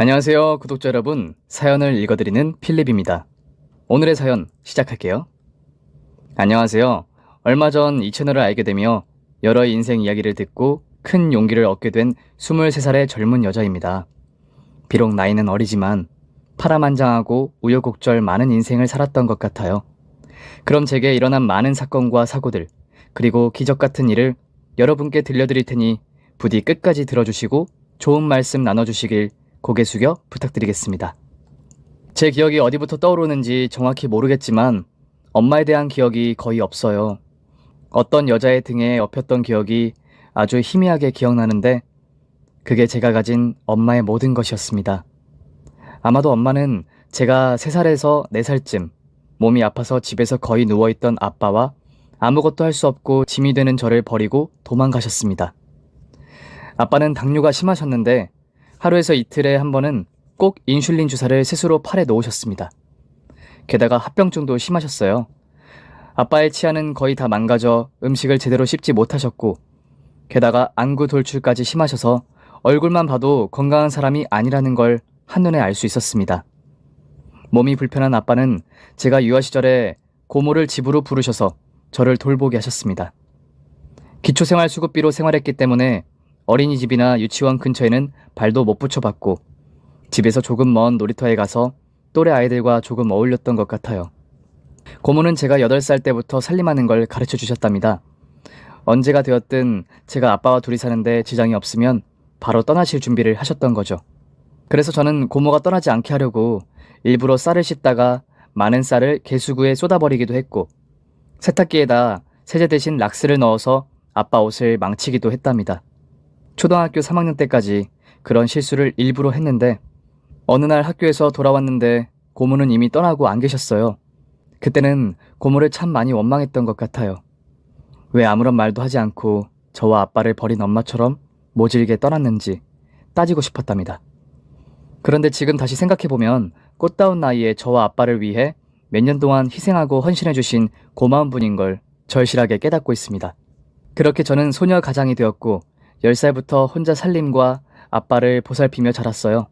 안녕하세요, 구독자 여러분. 사연을 읽어드리는 필립입니다. 오늘의 사연 시작할게요. 안녕하세요. 얼마 전 이 채널을 알게 되며 여러 인생 이야기를 듣고 큰 용기를 얻게 된 23살의 젊은 여자입니다. 비록 나이는 어리지만 파란만장하고 우여곡절 많은 인생을 살았던 것 같아요. 그럼 제게 일어난 많은 사건과 사고들, 그리고 기적 같은 일을 여러분께 들려드릴 테니 부디 끝까지 들어주시고 좋은 말씀 나눠주시길 고개 숙여 부탁드리겠습니다. 제 기억이 어디부터 떠오르는지 정확히 모르겠지만 엄마에 대한 기억이 거의 없어요. 어떤 여자의 등에 업혔던 기억이 아주 희미하게 기억나는데 그게 제가 가진 엄마의 모든 것이었습니다. 아마도 엄마는 제가 3살에서 4살쯤 몸이 아파서 집에서 거의 누워있던 아빠와 아무것도 할 수 없고 짐이 되는 저를 버리고 도망가셨습니다. 아빠는 당뇨가 심하셨는데 하루에서 이틀에 한 번은 꼭 인슐린 주사를 스스로 팔에 놓으셨습니다. 게다가 합병증도 심하셨어요. 아빠의 치아는 거의 다 망가져 음식을 제대로 씹지 못하셨고 게다가 안구 돌출까지 심하셔서 얼굴만 봐도 건강한 사람이 아니라는 걸 한눈에 알 수 있었습니다. 몸이 불편한 아빠는 제가 유아 시절에 고모를 집으로 부르셔서 저를 돌보게 하셨습니다. 기초생활수급비로 생활했기 때문에 어린이집이나 유치원 근처에는 발도 못 붙여봤고 집에서 조금 먼 놀이터에 가서 또래 아이들과 조금 어울렸던 것 같아요. 고모는 제가 8살 때부터 살림하는 걸 가르쳐 주셨답니다. 언제가 되었든 제가 아빠와 둘이 사는데 지장이 없으면 바로 떠나실 준비를 하셨던 거죠. 그래서 저는 고모가 떠나지 않게 하려고 일부러 쌀을 씻다가 많은 쌀을 개수구에 쏟아버리기도 했고 세탁기에다 세제 대신 락스를 넣어서 아빠 옷을 망치기도 했답니다. 초등학교 3학년 때까지 그런 실수를 일부러 했는데 어느 날 학교에서 돌아왔는데 고모는 이미 떠나고 안 계셨어요. 그때는 고모를 참 많이 원망했던 것 같아요. 왜 아무런 말도 하지 않고 저와 아빠를 버린 엄마처럼 모질게 떠났는지 따지고 싶었답니다. 그런데 지금 다시 생각해보면 꽃다운 나이에 저와 아빠를 위해 몇 년 동안 희생하고 헌신해주신 고마운 분인 걸 절실하게 깨닫고 있습니다. 그렇게 저는 소녀 가장이 되었고 10살부터 혼자 살림과 아빠를 보살피며 자랐어요.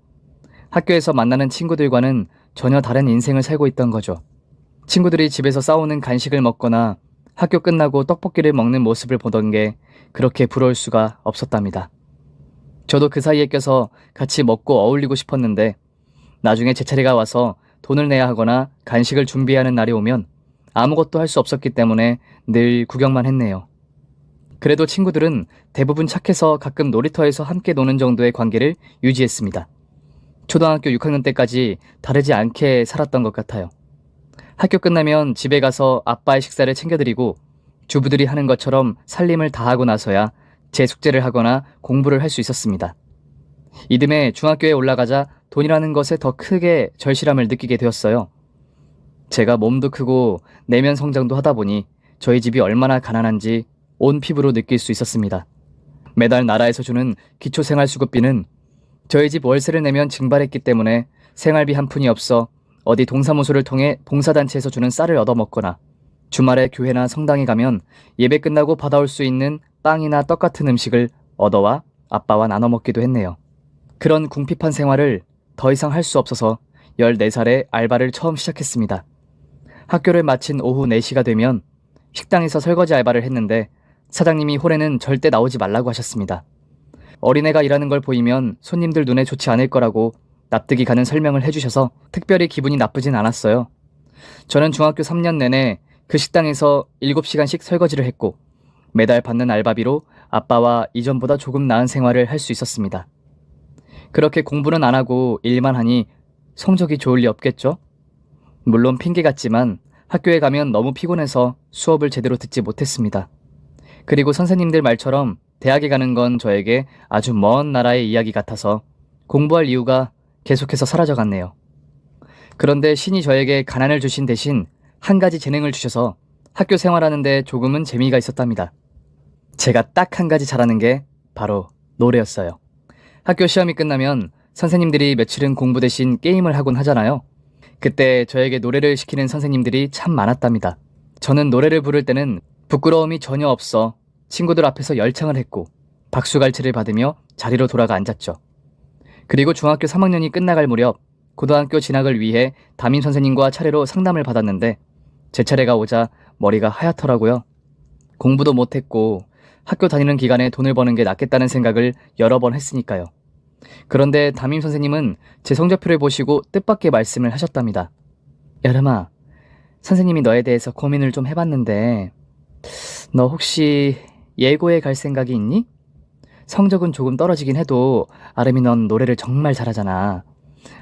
학교에서 만나는 친구들과는 전혀 다른 인생을 살고 있던 거죠. 친구들이 집에서 싸우는 간식을 먹거나 학교 끝나고 떡볶이를 먹는 모습을 보던 게 그렇게 부러울 수가 없었답니다. 저도 그 사이에 껴서 같이 먹고 어울리고 싶었는데 나중에 제 차례가 와서 돈을 내야 하거나 간식을 준비해야 하는 날이 오면 아무것도 할 수 없었기 때문에 늘 구경만 했네요. 그래도 친구들은 대부분 착해서 가끔 놀이터에서 함께 노는 정도의 관계를 유지했습니다. 초등학교 6학년 때까지 다르지 않게 살았던 것 같아요. 학교 끝나면 집에 가서 아빠의 식사를 챙겨드리고 주부들이 하는 것처럼 살림을 다 하고 나서야 제 숙제를 하거나 공부를 할 수 있었습니다. 이듬해 중학교에 올라가자 돈이라는 것에 더 크게 절실함을 느끼게 되었어요. 제가 몸도 크고 내면 성장도 하다 보니 저희 집이 얼마나 가난한지 온 피부로 느낄 수 있었습니다. 매달 나라에서 주는 기초생활수급비는 저희 집 월세를 내면 증발했기 때문에 생활비 한 푼이 없어 어디 동사무소를 통해 봉사단체에서 주는 쌀을 얻어먹거나 주말에 교회나 성당에 가면 예배 끝나고 받아올 수 있는 빵이나 떡 같은 음식을 얻어와 아빠와 나눠 먹기도 했네요. 그런 궁핍한 생활을 더 이상 할 수 없어서 14살에 알바를 처음 시작했습니다. 학교를 마친 오후 4시가 되면 식당에서 설거지 알바를 했는데 사장님이 홀에는 절대 나오지 말라고 하셨습니다. 어린애가 일하는 걸 보이면 손님들 눈에 좋지 않을 거라고 납득이 가는 설명을 해주셔서 특별히 기분이 나쁘진 않았어요. 저는 중학교 3년 내내 그 식당에서 7시간씩 설거지를 했고 매달 받는 알바비로 아빠와 이전보다 조금 나은 생활을 할 수 있었습니다. 그렇게 공부는 안 하고 일만 하니 성적이 좋을 리 없겠죠? 물론 핑계 같지만 학교에 가면 너무 피곤해서 수업을 제대로 듣지 못했습니다. 그리고 선생님들 말처럼 대학에 가는 건 저에게 아주 먼 나라의 이야기 같아서 공부할 이유가 계속해서 사라져갔네요. 그런데 신이 저에게 가난을 주신 대신 한 가지 재능을 주셔서 학교 생활하는데 조금은 재미가 있었답니다. 제가 딱 한 가지 잘하는 게 바로 노래였어요. 학교 시험이 끝나면 선생님들이 며칠은 공부 대신 게임을 하곤 하잖아요. 그때 저에게 노래를 시키는 선생님들이 참 많았답니다. 저는 노래를 부를 때는 부끄러움이 전혀 없어 친구들 앞에서 열창을 했고 박수갈채를 받으며 자리로 돌아가 앉았죠. 그리고 중학교 3학년이 끝나갈 무렵 고등학교 진학을 위해 담임 선생님과 차례로 상담을 받았는데 제 차례가 오자 머리가 하얗더라고요. 공부도 못했고 학교 다니는 기간에 돈을 버는 게 낫겠다는 생각을 여러 번 했으니까요. 그런데 담임 선생님은 제 성적표를 보시고 뜻밖의 말씀을 하셨답니다. 여름아, 선생님이 너에 대해서 고민을 좀 해봤는데 너 혹시 예고에 갈 생각이 있니? 성적은 조금 떨어지긴 해도 아름이 넌 노래를 정말 잘하잖아.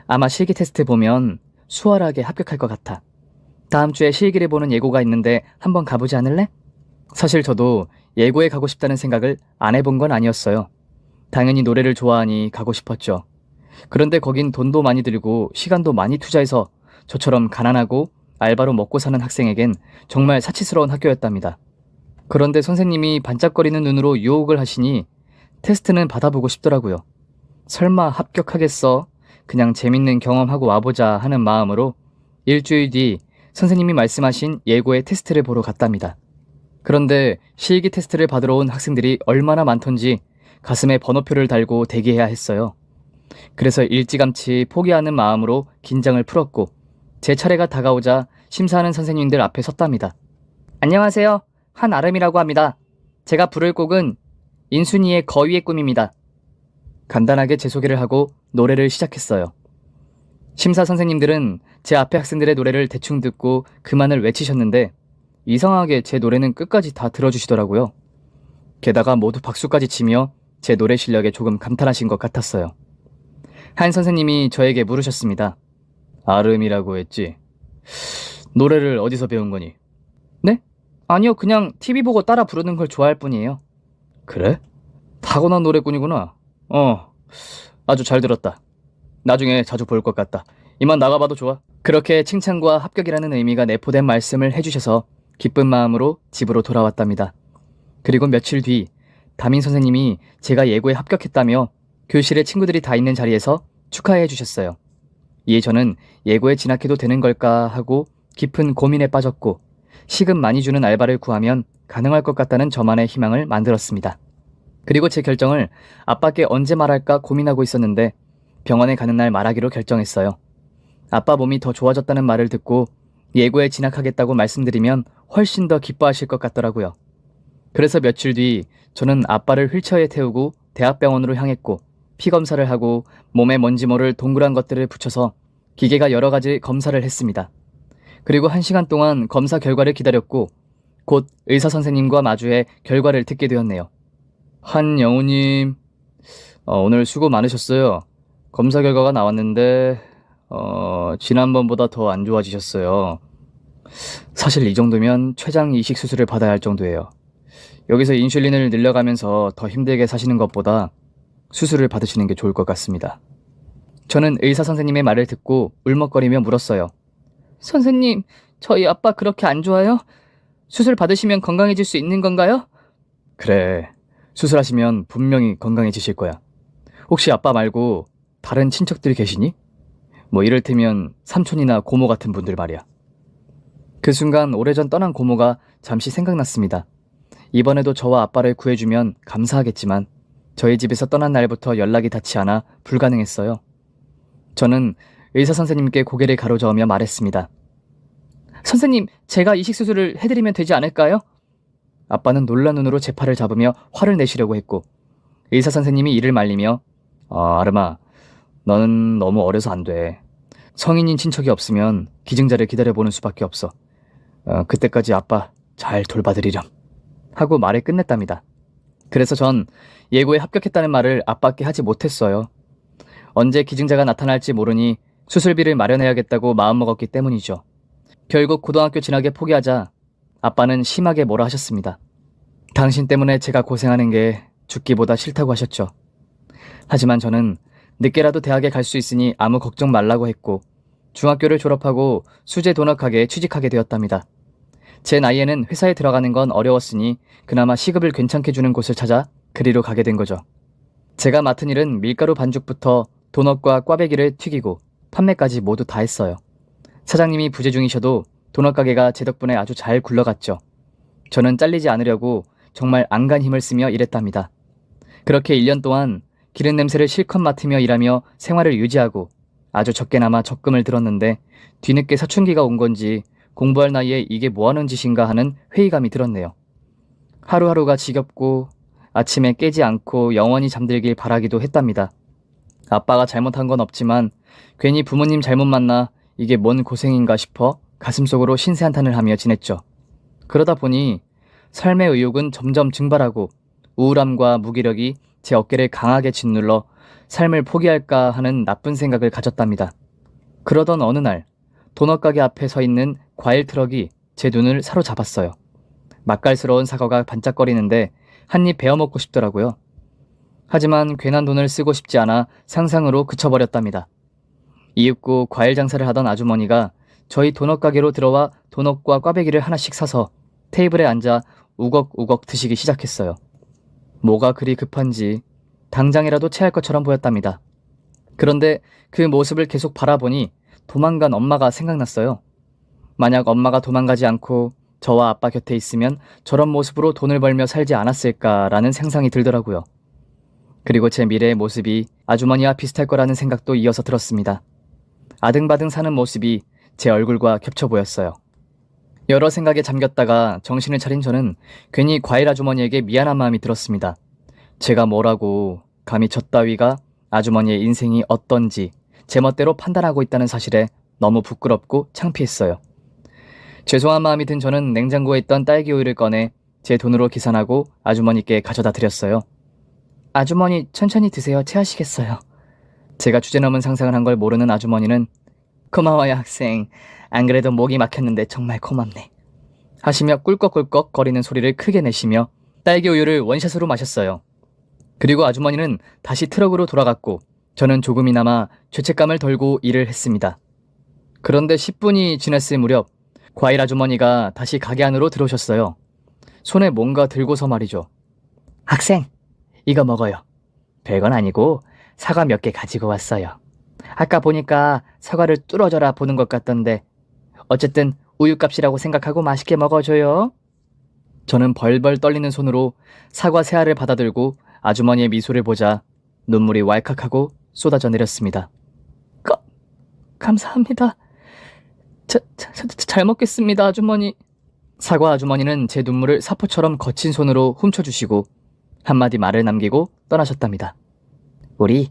아마 실기 테스트 보면 수월하게 합격할 것 같아. 다음 주에 실기를 보는 예고가 있는데 한번 가보지 않을래? 사실 저도 예고에 가고 싶다는 생각을 안 해본 건 아니었어요. 당연히 노래를 좋아하니 가고 싶었죠. 그런데 거긴 돈도 많이 들고 시간도 많이 투자해서 저처럼 가난하고 알바로 먹고 사는 학생에겐 정말 사치스러운 학교였답니다. 그런데 선생님이 반짝거리는 눈으로 유혹을 하시니 테스트는 받아보고 싶더라고요. 설마 합격하겠어? 그냥 재밌는 경험하고 와보자 하는 마음으로 일주일 뒤 선생님이 말씀하신 예고의 테스트를 보러 갔답니다. 그런데 실기 테스트를 받으러 온 학생들이 얼마나 많던지 가슴에 번호표를 달고 대기해야 했어요. 그래서 일찌감치 포기하는 마음으로 긴장을 풀었고 제 차례가 다가오자 심사하는 선생님들 앞에 섰답니다. 안녕하세요. 한아름이라고 합니다. 제가 부를 곡은 인순이의 거위의 꿈입니다. 간단하게 제 소개를 하고 노래를 시작했어요. 심사 선생님들은 제 앞에 학생들의 노래를 대충 듣고 그만을 외치셨는데 이상하게 제 노래는 끝까지 다 들어주시더라고요. 게다가 모두 박수까지 치며 제 노래 실력에 조금 감탄하신 것 같았어요. 한 선생님이 저에게 물으셨습니다. 아름이라고 했지? 노래를 어디서 배운 거니? 네? 아니요, 그냥 TV 보고 따라 부르는 걸 좋아할 뿐이에요. 그래? 타고난 노래꾼이구나. 아주 잘 들었다. 나중에 자주 볼 것 같다. 이만 나가봐도 좋아. 그렇게 칭찬과 합격이라는 의미가 내포된 말씀을 해주셔서 기쁜 마음으로 집으로 돌아왔답니다. 그리고 며칠 뒤 담임 선생님이 제가 예고에 합격했다며 교실에 친구들이 다 있는 자리에서 축하해 주셨어요. 이에 저는 예고에 진학해도 되는 걸까 하고 깊은 고민에 빠졌고 시급 많이 주는 알바를 구하면 가능할 것 같다는 저만의 희망을 만들었습니다. 그리고 제 결정을 아빠께 언제 말할까 고민하고 있었는데 병원에 가는 날 말하기로 결정했어요. 아빠 몸이 더 좋아졌다는 말을 듣고 예고에 진학하겠다고 말씀드리면 훨씬 더 기뻐하실 것 같더라고요. 그래서 며칠 뒤 저는 아빠를 휠체어에 태우고 대학병원으로 향했고 피 검사를 하고 몸에 뭔지 모를 동그란 것들을 붙여서 기계가 여러 가지 검사를 했습니다. 그리고 1시간 동안 검사 결과를 기다렸고 곧 의사 선생님과 마주해 결과를 듣게 되었네요. 한영우님, 오늘 수고 많으셨어요. 검사 결과가 나왔는데 지난번보다 더 안 좋아지셨어요. 사실 이 정도면 췌장 이식 수술을 받아야 할 정도예요. 여기서 인슐린을 늘려가면서 더 힘들게 사시는 것보다 수술을 받으시는 게 좋을 것 같습니다. 저는 의사 선생님의 말을 듣고 울먹거리며 물었어요. 선생님, 저희 아빠 그렇게 안 좋아요? 수술 받으시면 건강해질 수 있는 건가요? 그래, 수술하시면 분명히 건강해지실 거야. 혹시 아빠 말고 다른 친척들이 계시니? 뭐 이를테면 삼촌이나 고모 같은 분들 말이야. 그 순간 오래전 떠난 고모가 잠시 생각났습니다. 이번에도 저와 아빠를 구해주면 감사하겠지만 저희 집에서 떠난 날부터 연락이 닿지 않아 불가능했어요. 저는 의사 선생님께 고개를 가로저으며 말했습니다. 선생님, 제가 이식 수술을 해드리면 되지 않을까요? 아빠는 놀란 눈으로 제 팔을 잡으며 화를 내시려고 했고 의사 선생님이 이를 말리며 아름아, 너는 너무 어려서 안 돼. 성인인 친척이 없으면 기증자를 기다려보는 수밖에 없어. 그때까지 아빠 잘 돌봐드리렴 하고 말을 끝냈답니다. 그래서 전 예고에 합격했다는 말을 아빠께 하지 못했어요. 언제 기증자가 나타날지 모르니 수술비를 마련해야겠다고 마음먹었기 때문이죠. 결국 고등학교 진학에 포기하자 아빠는 심하게 뭐라 하셨습니다. 당신 때문에 제가 고생하는 게 죽기보다 싫다고 하셨죠. 하지만 저는 늦게라도 대학에 갈 수 있으니 아무 걱정 말라고 했고 중학교를 졸업하고 수제 도넛 가게에 취직하게 되었답니다. 제 나이에는 회사에 들어가는 건 어려웠으니 그나마 시급을 괜찮게 주는 곳을 찾아 그리로 가게 된 거죠. 제가 맡은 일은 밀가루 반죽부터 도넛과 꽈배기를 튀기고 판매까지 모두 다 했어요. 사장님이 부재 중이셔도 도넛 가게가 제 덕분에 아주 잘 굴러갔죠. 저는 잘리지 않으려고 정말 안간 힘을 쓰며 일했답니다. 그렇게 1년 동안 기름 냄새를 실컷 맡으며 일하며 생활을 유지하고 아주 적게나마 적금을 들었는데 뒤늦게 사춘기가 온 건지 공부할 나이에 이게 뭐하는 짓인가 하는 회의감이 들었네요. 하루하루가 지겹고 아침에 깨지 않고 영원히 잠들길 바라기도 했답니다. 아빠가 잘못한 건 없지만 괜히 부모님 잘못 만나 이게 뭔 고생인가 싶어 가슴속으로 신세한탄을 하며 지냈죠. 그러다 보니 삶의 의욕은 점점 증발하고 우울함과 무기력이 제 어깨를 강하게 짓눌러 삶을 포기할까 하는 나쁜 생각을 가졌답니다. 그러던 어느 날 도넛 가게 앞에 서 있는 과일 트럭이 제 눈을 사로잡았어요. 맛깔스러운 사과가 반짝거리는데 한 입 베어 먹고 싶더라고요. 하지만 괜한 돈을 쓰고 싶지 않아 상상으로 그쳐버렸답니다. 이윽고 과일 장사를 하던 아주머니가 저희 도넛 가게로 들어와 도넛과 꽈배기를 하나씩 사서 테이블에 앉아 우걱우걱 드시기 시작했어요. 뭐가 그리 급한지 당장이라도 체할 것처럼 보였답니다. 그런데 그 모습을 계속 바라보니 도망간 엄마가 생각났어요. 만약 엄마가 도망가지 않고 저와 아빠 곁에 있으면 저런 모습으로 돈을 벌며 살지 않았을까라는 상상이 들더라고요. 그리고 제 미래의 모습이 아주머니와 비슷할 거라는 생각도 이어서 들었습니다. 아등바등 사는 모습이 제 얼굴과 겹쳐 보였어요. 여러 생각에 잠겼다가 정신을 차린 저는 괜히 과일 아주머니에게 미안한 마음이 들었습니다. 제가 뭐라고 감히 저 따위가 아주머니의 인생이 어떤지 제 멋대로 판단하고 있다는 사실에 너무 부끄럽고 창피했어요. 죄송한 마음이 든 저는 냉장고에 있던 딸기 우유를 꺼내 제 돈으로 계산하고 아주머니께 가져다 드렸어요. 아주머니 천천히 드세요. 체하시겠어요. 제가 주제넘은 상상을 한 걸 모르는 아주머니는 고마워요 학생. 안 그래도 목이 막혔는데 정말 고맙네. 하시며 꿀꺽꿀꺽 거리는 소리를 크게 내시며 딸기 우유를 원샷으로 마셨어요. 그리고 아주머니는 다시 트럭으로 돌아갔고 저는 조금이나마 죄책감을 덜고 일을 했습니다. 그런데 10분이 지났을 무렵 과일 아주머니가 다시 가게 안으로 들어오셨어요. 손에 뭔가 들고서 말이죠. 학생, 이거 먹어요. 별건 아니고 사과 몇 개 가지고 왔어요. 아까 보니까 사과를 뚫어져라 보는 것 같던데 어쨌든 우유값이라고 생각하고 맛있게 먹어줘요. 저는 벌벌 떨리는 손으로 사과 세 알을 받아들고 아주머니의 미소를 보자 눈물이 왈칵하고 쏟아져 내렸습니다. 감사합니다. 잘 먹겠습니다, 아주머니. 사과 아주머니는 제 눈물을 사포처럼 거친 손으로 훔쳐주시고 한마디 말을 남기고 떠나셨답니다. 우리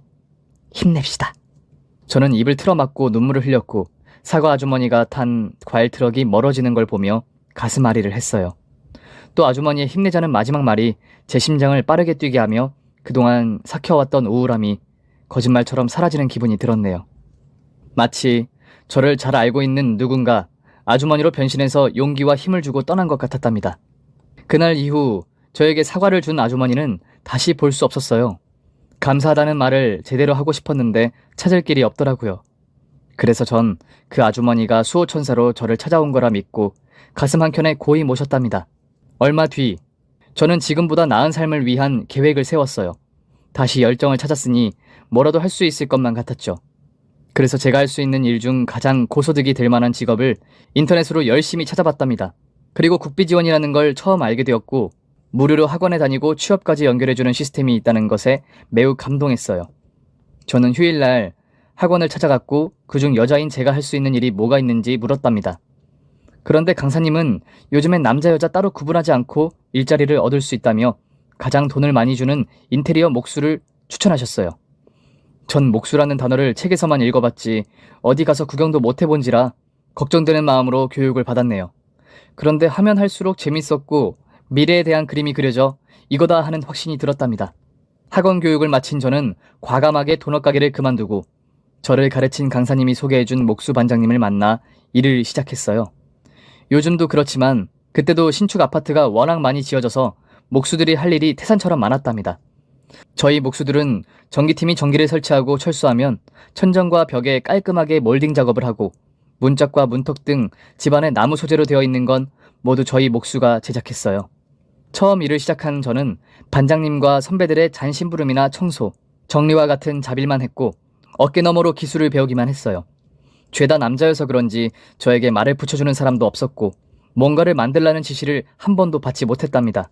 힘냅시다. 저는 입을 틀어막고 눈물을 흘렸고 사과 아주머니가 탄 과일 트럭이 멀어지는 걸 보며 가슴 아리를 했어요. 또 아주머니의 힘내자는 마지막 말이 제 심장을 빠르게 뛰게 하며 그동안 삭혀왔던 우울함이 거짓말처럼 사라지는 기분이 들었네요. 마치 저를 잘 알고 있는 누군가 아주머니로 변신해서 용기와 힘을 주고 떠난 것 같았답니다. 그날 이후 저에게 사과를 준 아주머니는 다시 볼 수 없었어요. 감사하다는 말을 제대로 하고 싶었는데 찾을 길이 없더라고요. 그래서 전 그 아주머니가 수호천사로 저를 찾아온 거라 믿고 가슴 한켠에 고이 모셨답니다. 얼마 뒤 저는 지금보다 나은 삶을 위한 계획을 세웠어요. 다시 열정을 찾았으니 뭐라도 할 수 있을 것만 같았죠. 그래서 제가 할 수 있는 일 중 가장 고소득이 될 만한 직업을 인터넷으로 열심히 찾아봤답니다. 그리고 국비지원이라는 걸 처음 알게 되었고 무료로 학원에 다니고 취업까지 연결해주는 시스템이 있다는 것에 매우 감동했어요. 저는 휴일날 학원을 찾아갔고 그중 여자인 제가 할 수 있는 일이 뭐가 있는지 물었답니다. 그런데 강사님은 요즘엔 남자 여자 따로 구분하지 않고 일자리를 얻을 수 있다며 가장 돈을 많이 주는 인테리어 목수를 추천하셨어요. 전 목수라는 단어를 책에서만 읽어봤지 어디 가서 구경도 못 해본지라 걱정되는 마음으로 교육을 받았네요. 그런데 하면 할수록 재밌었고 미래에 대한 그림이 그려져 이거다 하는 확신이 들었답니다. 학원 교육을 마친 저는 과감하게 도넛 가게를 그만두고 저를 가르친 강사님이 소개해준 목수 반장님을 만나 일을 시작했어요. 요즘도 그렇지만 그때도 신축 아파트가 워낙 많이 지어져서 목수들이 할 일이 태산처럼 많았답니다. 저희 목수들은 전기팀이 전기를 설치하고 철수하면 천정과 벽에 깔끔하게 몰딩 작업을 하고 문짝과 문턱 등 집안에 나무 소재로 되어 있는 건 모두 저희 목수가 제작했어요. 처음 일을 시작한 저는 반장님과 선배들의 잔심부름이나 청소, 정리와 같은 잡일만 했고 어깨너머로 기술을 배우기만 했어요. 죄다 남자여서 그런지 저에게 말을 붙여주는 사람도 없었고 뭔가를 만들라는 지시를 한 번도 받지 못했답니다.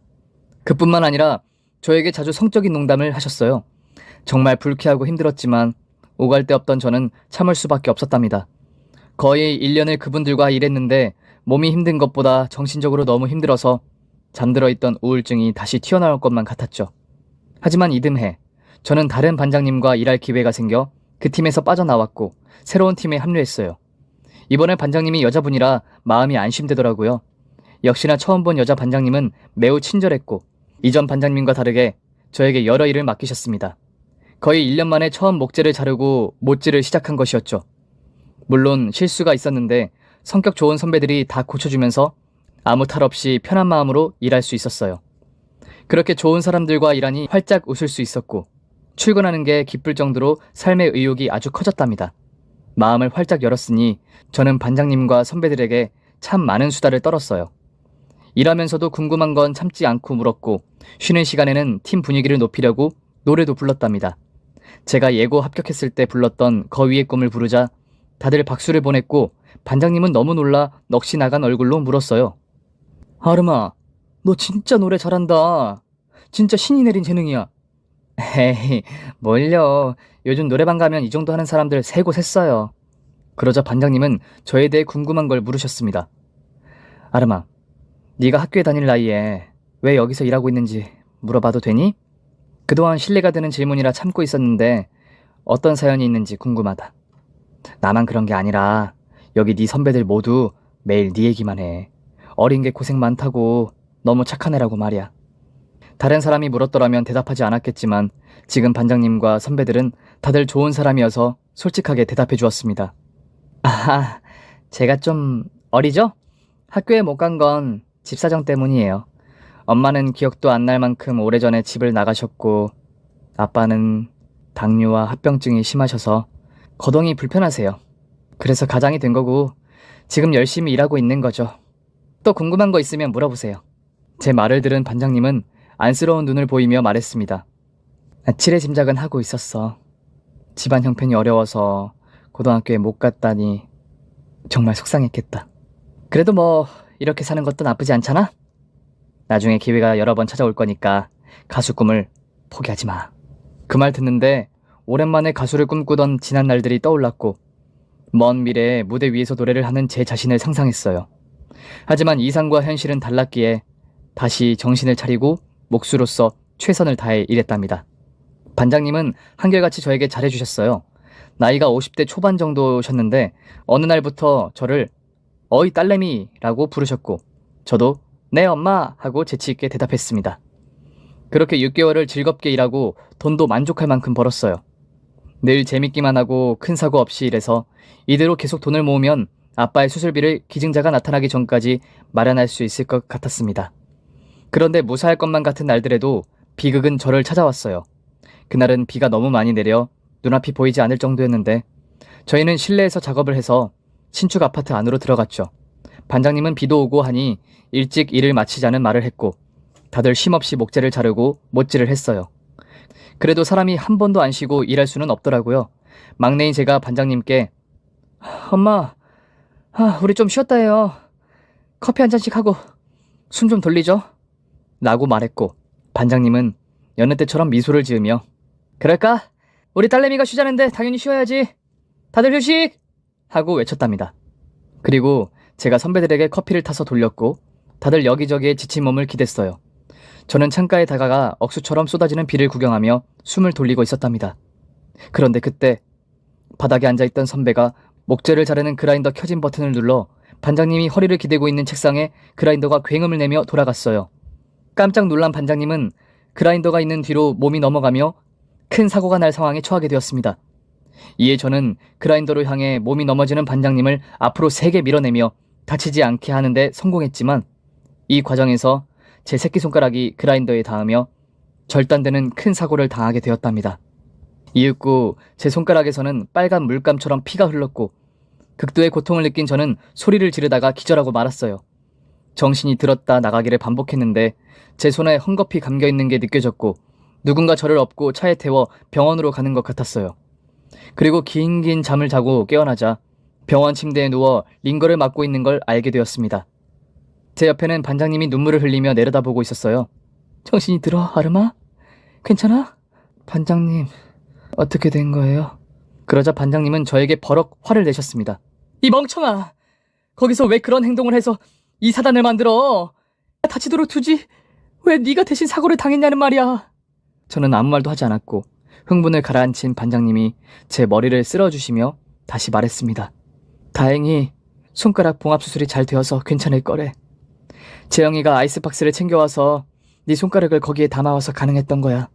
그뿐만 아니라 저에게 자주 성적인 농담을 하셨어요. 정말 불쾌하고 힘들었지만 오갈 데 없던 저는 참을 수밖에 없었답니다. 거의 1년을 그분들과 일했는데 몸이 힘든 것보다 정신적으로 너무 힘들어서 잠들어 있던 우울증이 다시 튀어나올 것만 같았죠. 하지만 이듬해 저는 다른 반장님과 일할 기회가 생겨 그 팀에서 빠져나왔고 새로운 팀에 합류했어요. 이번에 반장님이 여자분이라 마음이 안심되더라고요. 역시나 처음 본 여자 반장님은 매우 친절했고 이전 반장님과 다르게 저에게 여러 일을 맡기셨습니다. 거의 1년 만에 처음 목재를 자르고 못질을 시작한 것이었죠. 물론 실수가 있었는데 성격 좋은 선배들이 다 고쳐주면서 아무 탈 없이 편한 마음으로 일할 수 있었어요. 그렇게 좋은 사람들과 일하니 활짝 웃을 수 있었고 출근하는 게 기쁠 정도로 삶의 의욕이 아주 커졌답니다. 마음을 활짝 열었으니 저는 반장님과 선배들에게 참 많은 수다를 떨었어요. 일하면서도 궁금한 건 참지 않고 물었고 쉬는 시간에는 팀 분위기를 높이려고 노래도 불렀답니다. 제가 예고 합격했을 때 불렀던 거위의 꿈을 부르자 다들 박수를 보냈고 반장님은 너무 놀라 넋이 나간 얼굴로 물었어요. 아름아, 너 진짜 노래 잘한다. 진짜 신이 내린 재능이야. 에이, 뭘요. 요즘 노래방 가면 이 정도 하는 사람들 세고 샜어요. 그러자 반장님은 저에 대해 궁금한 걸 물으셨습니다. 아름아, 네가 학교에 다닐 나이에 왜 여기서 일하고 있는지 물어봐도 되니? 그동안 신뢰가 되는 질문이라 참고 있었는데 어떤 사연이 있는지 궁금하다. 나만 그런 게 아니라 여기 네 선배들 모두 매일 네 얘기만 해. 어린 게 고생 많다고 너무 착한 애라고 말이야. 다른 사람이 물었더라면 대답하지 않았겠지만 지금 반장님과 선배들은 다들 좋은 사람이어서 솔직하게 대답해 주었습니다. 아, 제가 좀 어리죠? 학교에 못 간 건 집 사정 때문이에요. 엄마는 기억도 안 날 만큼 오래전에 집을 나가셨고 아빠는 당뇨와 합병증이 심하셔서 거동이 불편하세요. 그래서 가장이 된 거고 지금 열심히 일하고 있는 거죠. 또 궁금한 거 있으면 물어보세요. 제 말을 들은 반장님은 안쓰러운 눈을 보이며 말했습니다. 아찔의 짐작은 하고 있었어. 집안 형편이 어려워서 고등학교에 못 갔다니 정말 속상했겠다. 그래도 뭐 이렇게 사는 것도 나쁘지 않잖아? 나중에 기회가 여러 번 찾아올 거니까 가수 꿈을 포기하지 마. 그 말 듣는데 오랜만에 가수를 꿈꾸던 지난 날들이 떠올랐고 먼 미래에 무대 위에서 노래를 하는 제 자신을 상상했어요. 하지만 이상과 현실은 달랐기에 다시 정신을 차리고 몫으로서 최선을 다해 일했답니다. 반장님은 한결같이 저에게 잘해주셨어요. 나이가 50대 초반 정도셨는데 어느 날부터 저를 어이 딸내미라고 부르셨고 저도 네 엄마 하고 재치있게 대답했습니다. 그렇게 6개월을 즐겁게 일하고 돈도 만족할 만큼 벌었어요. 늘 재밌기만 하고 큰 사고 없이 일해서 이대로 계속 돈을 모으면 아빠의 수술비를 기증자가 나타나기 전까지 마련할 수 있을 것 같았습니다. 그런데 무사할 것만 같은 날들에도 비극은 저를 찾아왔어요. 그날은 비가 너무 많이 내려 눈앞이 보이지 않을 정도였는데 저희는 실내에서 작업을 해서 신축 아파트 안으로 들어갔죠. 반장님은 비도 오고 하니 일찍 일을 마치자는 말을 했고 다들 쉼없이 목재를 자르고 못질을 했어요. 그래도 사람이 한 번도 안 쉬고 일할 수는 없더라고요. 막내인 제가 반장님께 엄마, 우리 좀 쉬었다 해요. 커피 한 잔씩 하고 숨 좀 돌리죠. 라고 말했고 반장님은 여느 때처럼 미소를 지으며 그럴까? 우리 딸내미가 쉬자는데 당연히 쉬어야지. 다들 휴식! 하고 외쳤답니다. 그리고 제가 선배들에게 커피를 타서 돌렸고 다들 여기저기에 지친 몸을 기댔어요. 저는 창가에 다가가 억수처럼 쏟아지는 비를 구경하며 숨을 돌리고 있었답니다. 그런데 그때 바닥에 앉아있던 선배가 목재를 자르는 그라인더 켜진 버튼을 눌러 반장님이 허리를 기대고 있는 책상에 그라인더가 굉음을 내며 돌아갔어요. 깜짝 놀란 반장님은 그라인더가 있는 뒤로 몸이 넘어가며 큰 사고가 날 상황에 처하게 되었습니다. 이에 저는 그라인더로 향해 몸이 넘어지는 반장님을 앞으로 세게 밀어내며 다치지 않게 하는데 성공했지만 이 과정에서 제 새끼손가락이 그라인더에 닿으며 절단되는 큰 사고를 당하게 되었답니다. 이윽고 제 손가락에서는 빨간 물감처럼 피가 흘렀고 극도의 고통을 느낀 저는 소리를 지르다가 기절하고 말았어요. 정신이 들었다 나가기를 반복했는데 제 손에 헝겊이 감겨있는 게 느껴졌고 누군가 저를 업고 차에 태워 병원으로 가는 것 같았어요. 그리고 긴 잠을 자고 깨어나자 병원 침대에 누워 링거를 맞고 있는 걸 알게 되었습니다. 제 옆에는 반장님이 눈물을 흘리며 내려다보고 있었어요. 정신이 들어, 아름아? 괜찮아? 반장님, 어떻게 된 거예요? 그러자 반장님은 저에게 버럭 화를 내셨습니다. 이 멍청아! 거기서 왜 그런 행동을 해서 이 사단을 만들어? 다치도록 두지 왜 네가 대신 사고를 당했냐는 말이야. 저는 아무 말도 하지 않았고 흥분을 가라앉힌 반장님이 제 머리를 쓸어주시며 다시 말했습니다. 다행히 손가락 봉합 수술이 잘 되어서 괜찮을 거래. 재영이가 아이스박스를 챙겨와서 네 손가락을 거기에 담아와서 가능했던 거야.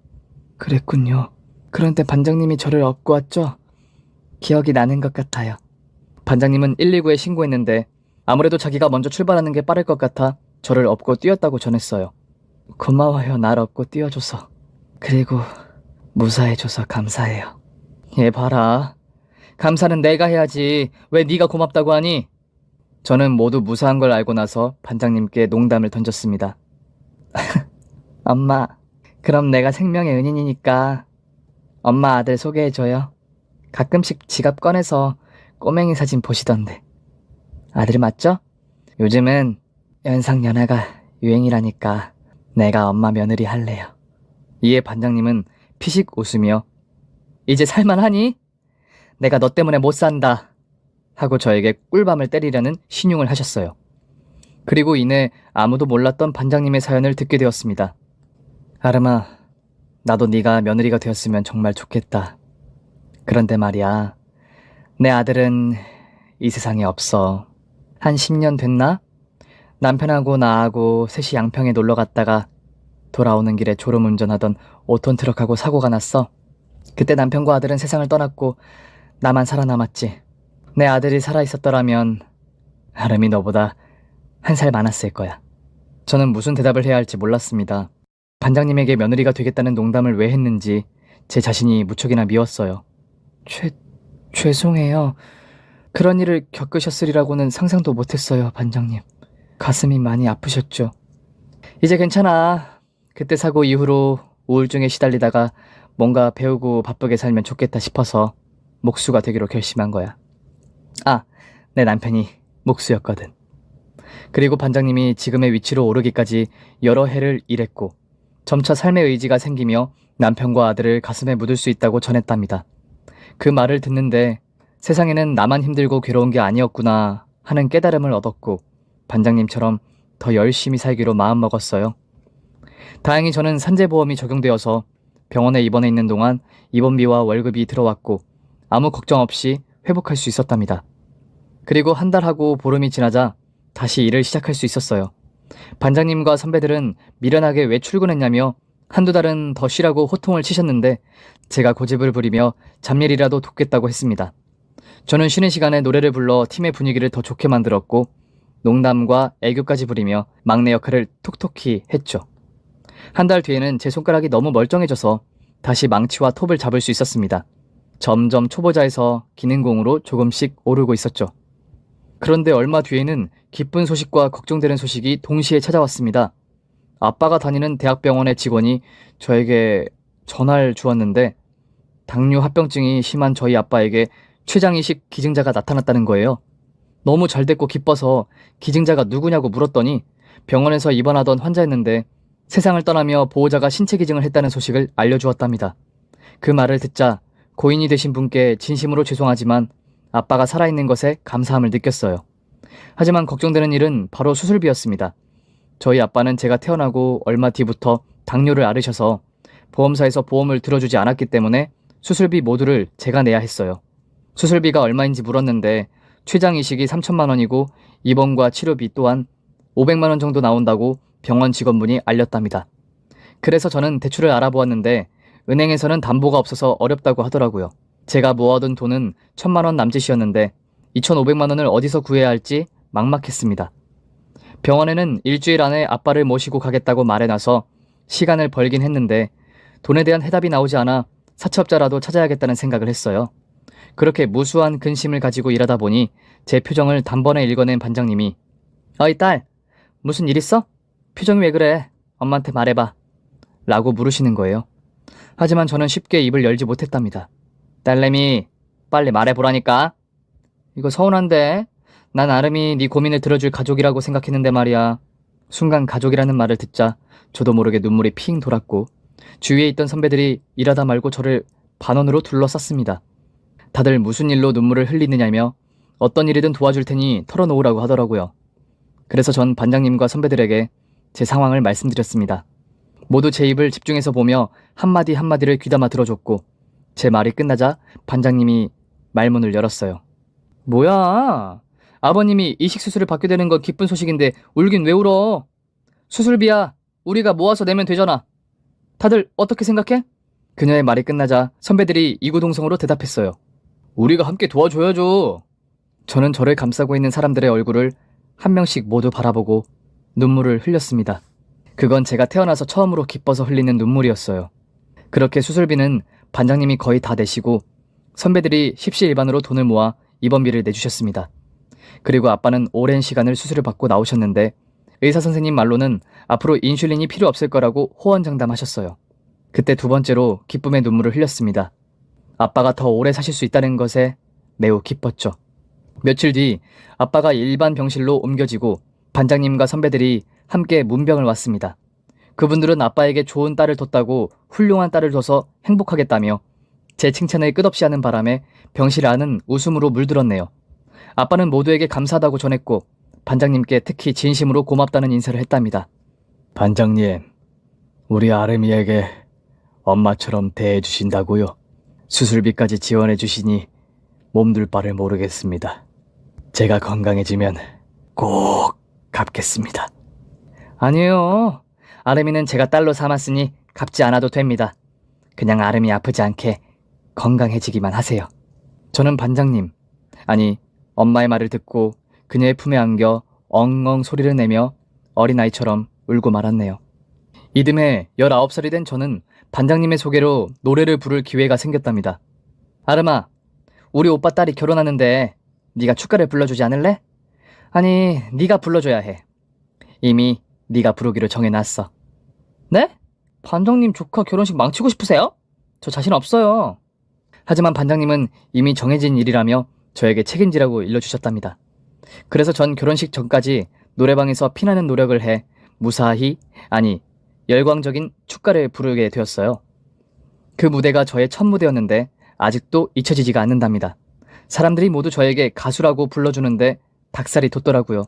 그랬군요. 그런데 반장님이 저를 업고 왔죠? 기억이 나는 것 같아요. 반장님은 119에 신고했는데 아무래도 자기가 먼저 출발하는 게 빠를 것 같아 저를 업고 뛰었다고 전했어요. 고마워요, 날 업고 뛰어줘서. 그리고 무사해줘서 감사해요. 얘 봐라. 감사는 내가 해야지 왜 네가 고맙다고 하니? 저는 모두 무사한 걸 알고 나서 반장님께 농담을 던졌습니다. 엄마, 그럼 내가 생명의 은인이니까 엄마 아들 소개해줘요. 가끔씩 지갑 꺼내서 꼬맹이 사진 보시던데. 아들 맞죠? 요즘은 연상연하가 유행이라니까 내가 엄마 며느리 할래요. 이에 반장님은 피식 웃으며 이제 살만하니? 내가 너 때문에 못 산다 하고 저에게 꿀밤을 때리려는 신용을 하셨어요. 그리고 이내 아무도 몰랐던 반장님의 사연을 듣게 되었습니다. 아름아, 나도 네가 며느리가 되었으면 정말 좋겠다. 그런데 말이야, 내 아들은 이 세상에 없어. 한 10년 됐나? 남편하고 나하고 셋이 양평에 놀러 갔다가 돌아오는 길에 졸음운전하던 5톤 트럭하고 사고가 났어. 그때 남편과 아들은 세상을 떠났고 나만 살아남았지. 내 아들이 살아있었더라면 아름이 너보다 1살 많았을 거야. 저는 무슨 대답을 해야 할지 몰랐습니다. 반장님에게 며느리가 되겠다는 농담을 왜 했는지 제 자신이 무척이나 미웠어요. 죄송해요. 그런 일을 겪으셨으리라고는 상상도 못했어요, 반장님. 가슴이 많이 아프셨죠. 이제 괜찮아. 그때 사고 이후로 우울증에 시달리다가 뭔가 배우고 바쁘게 살면 좋겠다 싶어서 목수가 되기로 결심한 거야. 아, 내 남편이 목수였거든. 그리고 반장님이 지금의 위치로 오르기까지 여러 해를 일했고 점차 삶의 의지가 생기며 남편과 아들을 가슴에 묻을 수 있다고 전했답니다. 그 말을 듣는데 세상에는 나만 힘들고 괴로운 게 아니었구나 하는 깨달음을 얻었고 반장님처럼 더 열심히 살기로 마음먹었어요. 다행히 저는 산재보험이 적용되어서 병원에 입원해 있는 동안 입원비와 월급이 들어왔고 아무 걱정 없이 회복할 수 있었답니다. 그리고 한 달하고 보름이 지나자 다시 일을 시작할 수 있었어요. 반장님과 선배들은 미련하게 왜 출근했냐며 한두 달은 더 쉬라고 호통을 치셨는데 제가 고집을 부리며 잡일이라도 돕겠다고 했습니다. 저는 쉬는 시간에 노래를 불러 팀의 분위기를 더 좋게 만들었고 농담과 애교까지 부리며 막내 역할을 톡톡히 했죠. 한 달 뒤에는 제 손가락이 너무 멀쩡해져서 다시 망치와 톱을 잡을 수 있었습니다. 점점 초보자에서 기능공으로 조금씩 오르고 있었죠. 그런데 얼마 뒤에는 기쁜 소식과 걱정되는 소식이 동시에 찾아왔습니다. 아빠가 다니는 대학병원의 직원이 저에게 전화를 주었는데 당뇨 합병증이 심한 저희 아빠에게 췌장이식 기증자가 나타났다는 거예요. 너무 잘 됐고 기뻐서 기증자가 누구냐고 물었더니 병원에서 입원하던 환자였는데 세상을 떠나며 보호자가 신체 기증을 했다는 소식을 알려주었답니다. 그 말을 듣자 고인이 되신 분께 진심으로 죄송하지만 아빠가 살아있는 것에 감사함을 느꼈어요. 하지만 걱정되는 일은 바로 수술비였습니다. 저희 아빠는 제가 태어나고 얼마 뒤부터 당뇨를 앓으셔서 보험사에서 보험을 들어주지 않았기 때문에 수술비 모두를 제가 내야 했어요. 수술비가 얼마인지 물었는데 췌장 이식이 3천만 원이고 입원과 치료비 또한 500만 원 정도 나온다고 병원 직원분이 알렸답니다. 그래서 저는 대출을 알아보았는데 은행에서는 담보가 없어서 어렵다고 하더라고요. 제가 모아둔 돈은 1,000만 원 남짓이었는데 2,500만 원을 어디서 구해야 할지 막막했습니다. 병원에는 일주일 안에 아빠를 모시고 가겠다고 말해놔서 시간을 벌긴 했는데 돈에 대한 해답이 나오지 않아 사채업자라도 찾아야겠다는 생각을 했어요. 그렇게 무수한 근심을 가지고 일하다 보니 제 표정을 단번에 읽어낸 반장님이 어이 딸, 무슨 일 있어? 표정이 왜 그래? 엄마한테 말해봐 라고 물으시는 거예요. 하지만 저는 쉽게 입을 열지 못했답니다. 딸내미 빨리 말해보라니까. 이거 서운한데 난 아름이 네 고민을 들어줄 가족이라고 생각했는데 말이야. 순간 가족이라는 말을 듣자 저도 모르게 눈물이 핑 돌았고 주위에 있던 선배들이 일하다 말고 저를 반원으로 둘러쌌습니다. 다들 무슨 일로 눈물을 흘리느냐며 어떤 일이든 도와줄 테니 털어놓으라고 하더라고요. 그래서 전 반장님과 선배들에게 제 상황을 말씀드렸습니다. 모두 제 입을 집중해서 보며 한마디 한마디를 귀담아 들어줬고 제 말이 끝나자 반장님이 말문을 열었어요. 뭐야? 아버님이 이식 수술을 받게 되는 건 기쁜 소식인데 울긴 왜 울어? 수술비야 우리가 모아서 내면 되잖아. 다들 어떻게 생각해? 그녀의 말이 끝나자 선배들이 이구동성으로 대답했어요. 우리가 함께 도와줘야죠. 저는 저를 감싸고 있는 사람들의 얼굴을 한 명씩 모두 바라보고 눈물을 흘렸습니다. 그건 제가 태어나서 처음으로 기뻐서 흘리는 눈물이었어요. 그렇게 수술비는 반장님이 거의 다 내시고 선배들이 십시일반으로 돈을 모아 입원비를 내주셨습니다. 그리고 아빠는 오랜 시간을 수술을 받고 나오셨는데 의사 선생님 말로는 앞으로 인슐린이 필요 없을 거라고 호언장담하셨어요. 그때 두 번째로 기쁨의 눈물을 흘렸습니다. 아빠가 더 오래 사실 수 있다는 것에 매우 기뻤죠. 며칠 뒤 아빠가 일반 병실로 옮겨지고 반장님과 선배들이 함께 문병을 왔습니다. 그분들은 아빠에게 좋은 딸을 뒀다고 훌륭한 딸을 둬서 행복하겠다며 제 칭찬을 끝없이 하는 바람에 병실 안은 웃음으로 물들었네요. 아빠는 모두에게 감사하다고 전했고 반장님께 특히 진심으로 고맙다는 인사를 했답니다. 반장님, 우리 아름이에게 엄마처럼 대해주신다고요? 수술비까지 지원해주시니 몸둘 바를 모르겠습니다. 제가 건강해지면 꼭 갚겠습니다. 아니에요. 아름이는 제가 딸로 삼았으니 갚지 않아도 됩니다. 그냥 아름이 아프지 않게 건강해지기만 하세요. 저는 반장님, 아니 엄마의 말을 듣고 그녀의 품에 안겨 엉엉 소리를 내며 어린아이처럼 울고 말았네요. 이듬해 19살이 된 저는 반장님의 소개로 노래를 부를 기회가 생겼답니다. 아름아, 우리 오빠 딸이 결혼하는데 네가 축가를 불러주지 않을래? 아니, 네가 불러줘야 해. 이미 네가 부르기로 정해놨어. 네? 반장님 조카 결혼식 망치고 싶으세요? 저 자신 없어요. 하지만 반장님은 이미 정해진 일이라며 저에게 책임지라고 일러주셨답니다. 그래서 전 결혼식 전까지 노래방에서 피나는 노력을 해 무사히, 아니 열광적인 축가를 부르게 되었어요. 그 무대가 저의 첫 무대였는데 아직도 잊혀지지가 않는답니다. 사람들이 모두 저에게 가수라고 불러주는데 닭살이 돋더라고요.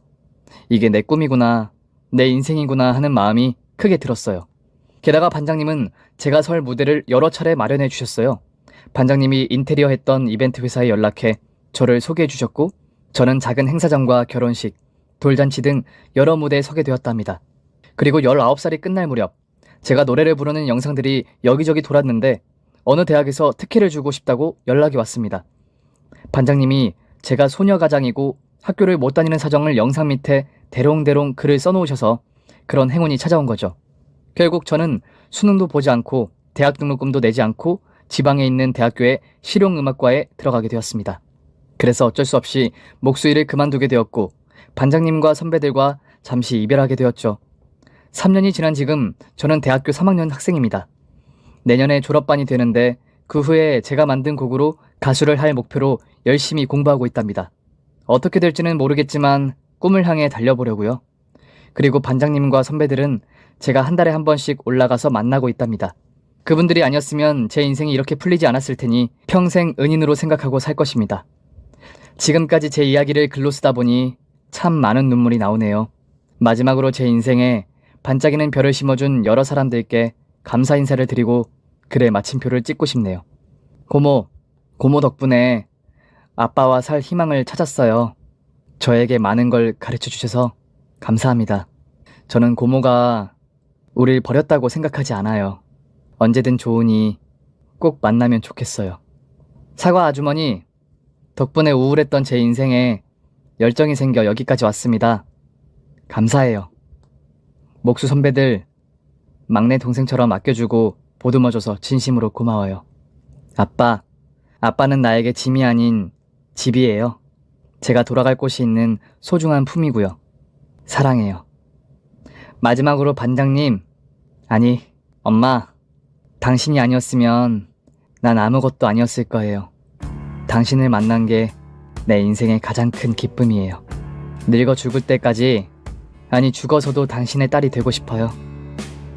이게 내 꿈이구나, 내 인생이구나 하는 마음이 크게 들었어요. 게다가 반장님은 제가 설 무대를 여러 차례 마련해 주셨어요. 반장님이 인테리어 했던 이벤트 회사에 연락해 저를 소개해 주셨고 저는 작은 행사장과 결혼식, 돌잔치 등 여러 무대에 서게 되었답니다. 그리고 19살이 끝날 무렵 제가 노래를 부르는 영상들이 여기저기 돌았는데 어느 대학에서 특혜를 주고 싶다고 연락이 왔습니다. 반장님이 제가 소녀가장이고 학교를 못 다니는 사정을 영상 밑에 대롱대롱 글을 써놓으셔서 그런 행운이 찾아온 거죠. 결국 저는 수능도 보지 않고 대학 등록금도 내지 않고 지방에 있는 대학교의 실용음악과에 들어가게 되었습니다. 그래서 어쩔 수 없이 목수일을 그만두게 되었고 반장님과 선배들과 잠시 이별하게 되었죠. 3년이 지난 지금 저는 대학교 3학년 학생입니다. 내년에 졸업반이 되는데 그 후에 제가 만든 곡으로 가수를 할 목표로 열심히 공부하고 있답니다. 어떻게 될지는 모르겠지만 꿈을 향해 달려보려고요. 그리고 반장님과 선배들은 제가 한 달에 한 번씩 올라가서 만나고 있답니다. 그분들이 아니었으면 제 인생이 이렇게 풀리지 않았을 테니 평생 은인으로 생각하고 살 것입니다. 지금까지 제 이야기를 글로 쓰다 보니 참 많은 눈물이 나오네요. 마지막으로 제 인생에 반짝이는 별을 심어준 여러 사람들께 감사 인사를 드리고 글의 마침표를 찍고 싶네요. 고모 덕분에 아빠와 살 희망을 찾았어요. 저에게 많은 걸 가르쳐 주셔서 감사합니다. 저는 고모가 우릴 버렸다고 생각하지 않아요. 언제든 좋으니 꼭 만나면 좋겠어요. 사과 아주머니, 덕분에 우울했던 제 인생에 열정이 생겨 여기까지 왔습니다. 감사해요. 목수 선배들, 막내 동생처럼 아껴주고 보듬어줘서 진심으로 고마워요. 아빠는 나에게 짐이 아닌 집이에요. 제가 돌아갈 곳이 있는 소중한 품이고요. 사랑해요. 마지막으로 반장님, 아니 엄마, 당신이 아니었으면 난 아무것도 아니었을 거예요. 당신을 만난 게 내 인생의 가장 큰 기쁨이에요. 늙어 죽을 때까지, 아니 죽어서도 당신의 딸이 되고 싶어요.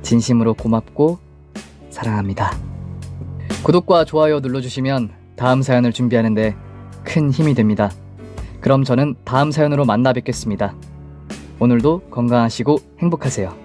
진심으로 고맙고 사랑합니다. 구독과 좋아요 눌러주시면 다음 사연을 준비하는데 큰 힘이 됩니다. 그럼 저는 다음 사연으로 만나 뵙겠습니다. 오늘도 건강하시고 행복하세요.